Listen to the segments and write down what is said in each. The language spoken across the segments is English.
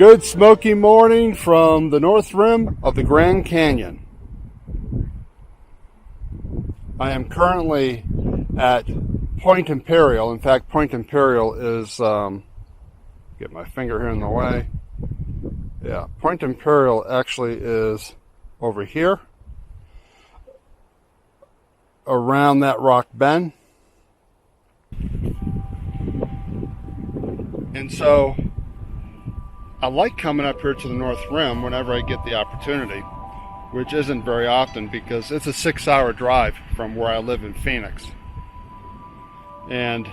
Good smoky morning from the north rim of the Grand Canyon. I am currently at Point Imperial. In fact, Point Imperial is, get my finger here in the way. Yeah, Point Imperial actually is over here, around that rock bend. And so I like coming up here to the North Rim whenever I get the opportunity, which isn't very often because it's a 6-hour drive from where I live in Phoenix. And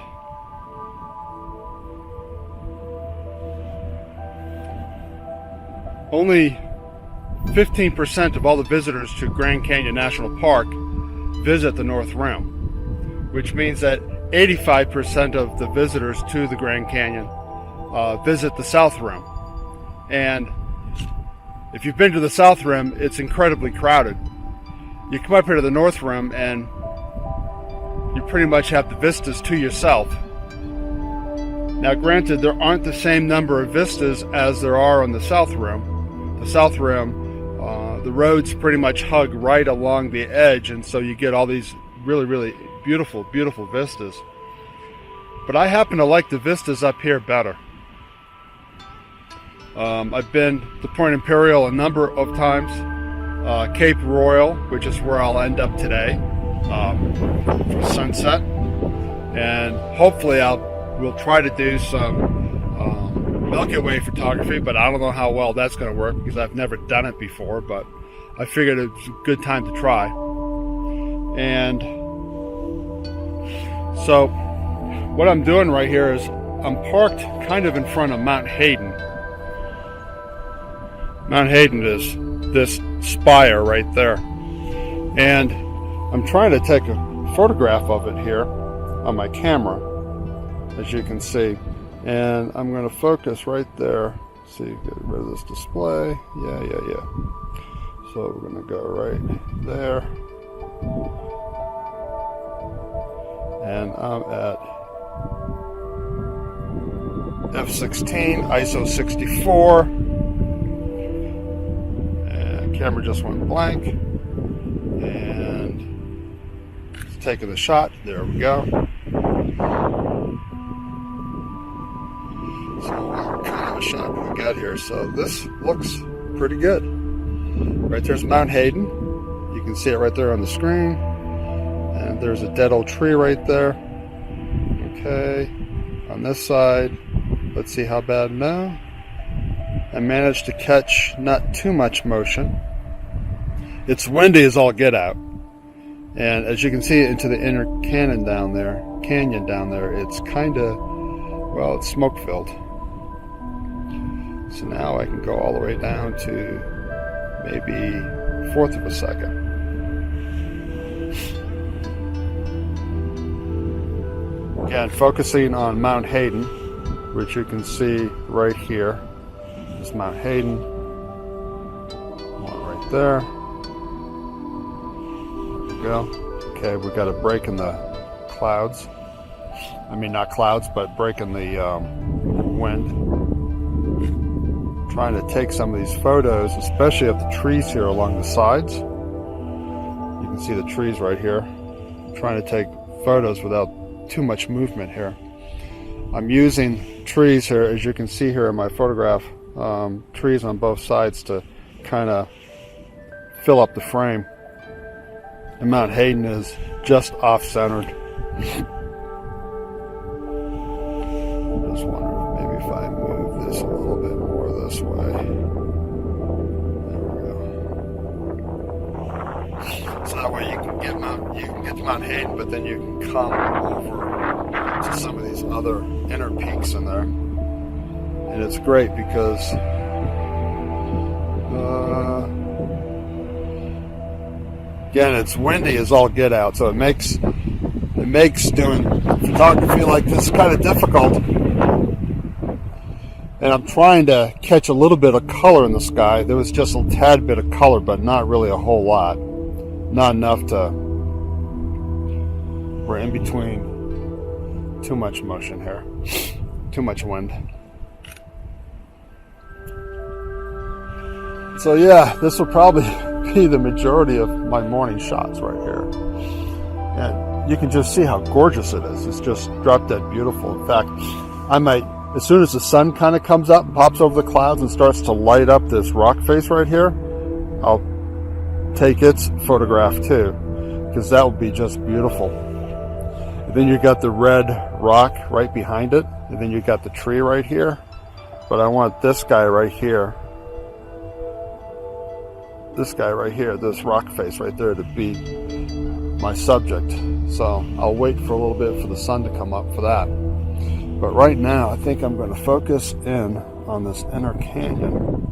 only 15% of all the visitors to Grand Canyon National Park visit the North Rim, which means that 85% of the visitors to the Grand Canyon visit the South Rim. And if you've been to the South Rim, it's incredibly crowded. You come up here to the North Rim and you pretty much have the vistas to yourself. Now granted, there aren't the same number of vistas as there are on the South Rim. The South Rim, the roads pretty much hug right along the edge, and so you get all these really beautiful vistas. But I happen to like the vistas up here better. I've been to Point Imperial a number of times, Cape Royal, which is where I'll end up today for sunset, and hopefully we'll try to do some Milky Way photography, but I don't know how well that's going to work because I've never done it before, but I figured it was a good time to try. And so what I'm doing right here is I'm parked kind of in front of Mount Hayden. Mount Hayden is this spire right there. And I'm trying to take a photograph of it here on my camera, as you can see. And I'm going to focus right there. See, get rid of this display. Yeah. So we're going to go right there. And I'm at f/16, ISO 64. And camera just went blank. And it's taking the shot. There we go. So what kind of a shot do we got here? So this looks pretty good. Right there's Mount Hayden. You can see it right there on the screen. And there's a dead old tree right there. Okay. On this side, let's see how bad now. I managed to catch not too much motion. It's windy as all get out. And as you can see into the inner canyon down there, it's kind of, well, it's smoke filled. So now I can go all the way down to maybe 1/4 of a second. Again, focusing on Mount Hayden, which you can see right here. This is Mount Hayden. One right there. There we go. Okay, we got a break in the clouds. I mean, not clouds, but break in the wind. Trying to take some of these photos, especially of the trees here along the sides. You can see the trees right here. I'm trying to take photos without too much movement here. I'm using trees here, as you can see here in my photograph, trees on both sides to kind of fill up the frame. And Mount Hayden is just off-centered. I'm just wondering maybe if I move this a little bit more this way. There we go. So that way you can get to Mount Hayden, but then you can come over to some of these other inner peaks in there. And it's great because again, it's windy as all get out, so it makes doing photography like this kind of difficult. And I'm trying to catch a little bit of color in the sky. There was just a tad bit of color, but not really a whole lot. Not enough to, we're in between too much motion here. Too much wind. So yeah, this will probably be the majority of my morning shots right here. And you can just see how gorgeous it is. It's just drop dead beautiful. In fact, I might, as soon as the sun kind of comes up, pops over the clouds and starts to light up this rock face right here, I'll take its photograph too, because that would be just beautiful. And then you got the red rock right behind it, and then you got the tree right here. But I want this guy right here, this rock face right there to be my subject. So I'll wait for a little bit for the sun to come up for that. But right now I think I'm going to focus in on this inner canyon.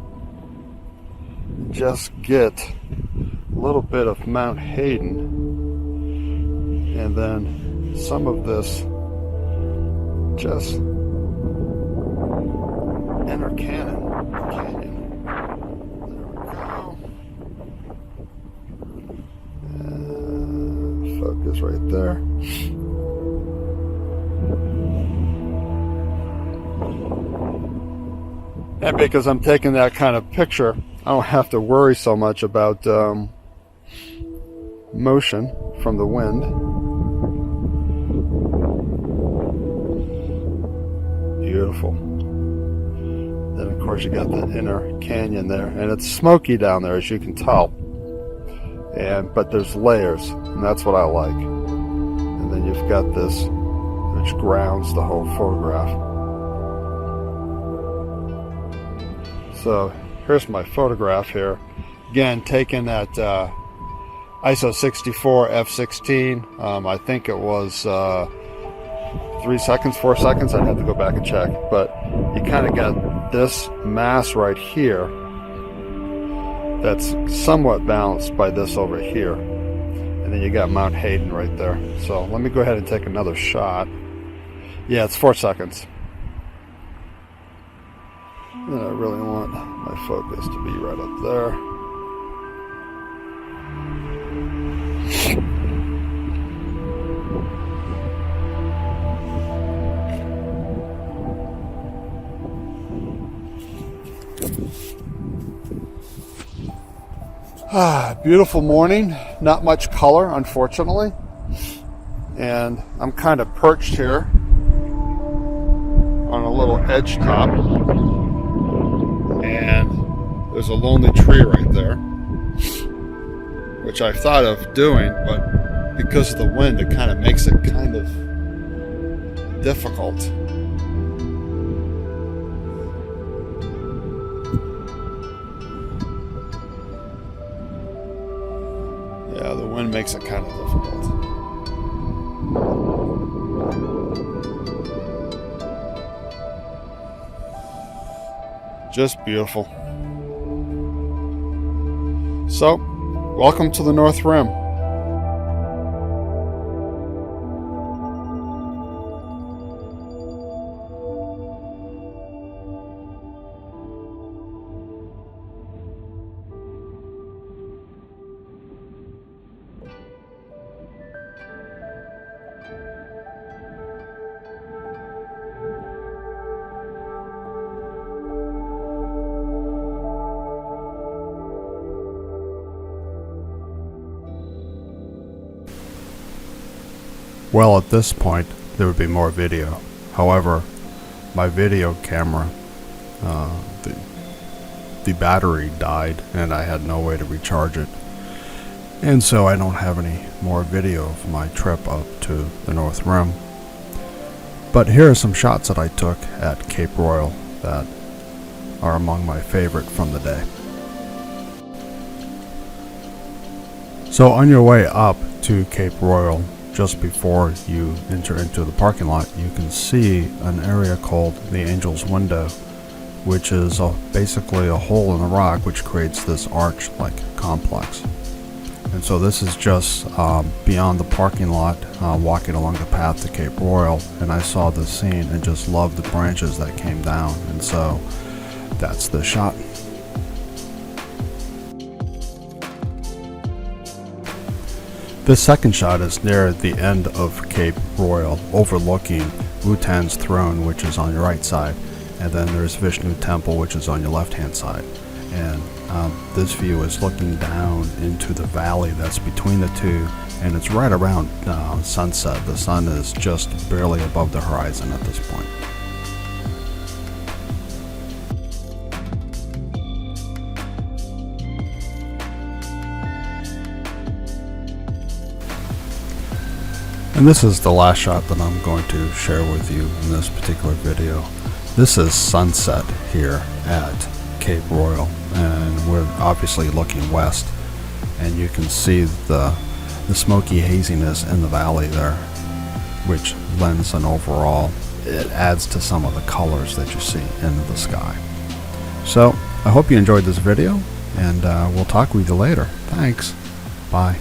Just get a little bit of Mount Hayden and then some of this just inner canyon. Focus right there. And because I'm taking that kind of picture, I don't have to worry so much about motion from the wind. Beautiful. Then of course you got the inner canyon there, and it's smoky down there, as you can tell. But there's layers, and that's what I like. And then you've got this, which grounds the whole photograph. So here's my photograph here. Again, taken at ISO 64 f16. I think it was 3 seconds, 4 seconds. I'd have to go back and check. But you kind of got this mass right here that's somewhat balanced by this over here, and then you got Mount Hayden right there. So let me go ahead and take another shot. Yeah, it's 4 seconds. And I really want my focus to be right up there. Beautiful morning, not much color unfortunately, and I'm kind of perched here on a little edge top, and there's a lonely tree right there, which I thought of doing, but because of the wind it kind of makes it kind of difficult. Yeah, the wind makes it kind of difficult. Just beautiful. So, welcome to the North Rim. Well, at this point, there would be more video. However, my video camera, the battery died and I had no way to recharge it. And so I don't have any more video of my trip up to the North Rim. But here are some shots that I took at Cape Royal that are among my favorite from the day. So on your way up to Cape Royal, just before you enter into the parking lot, you can see an area called the Angel's Window, which is basically a hole in the rock which creates this arch-like complex. And so this is just beyond the parking lot, walking along the path to Cape Royal, and I saw this scene and just loved the branches that came down, and so that's the shot. This second shot is near the end of Cape Royal, overlooking Wutan's throne, which is on your right side, and then there's Vishnu Temple, which is on your left hand side. and this view is looking down into the valley that's between the two, and it's right around sunset. The sun is just barely above the horizon at this point. And this is the last shot that I'm going to share with you in this particular video. This is sunset here at Cape Royal, and we're obviously looking west, and you can see the smoky haziness in the valley there, which lends an overall, it adds to some of the colors that you see in the sky. So I hope you enjoyed this video, and we'll talk with you later. Thanks. Bye.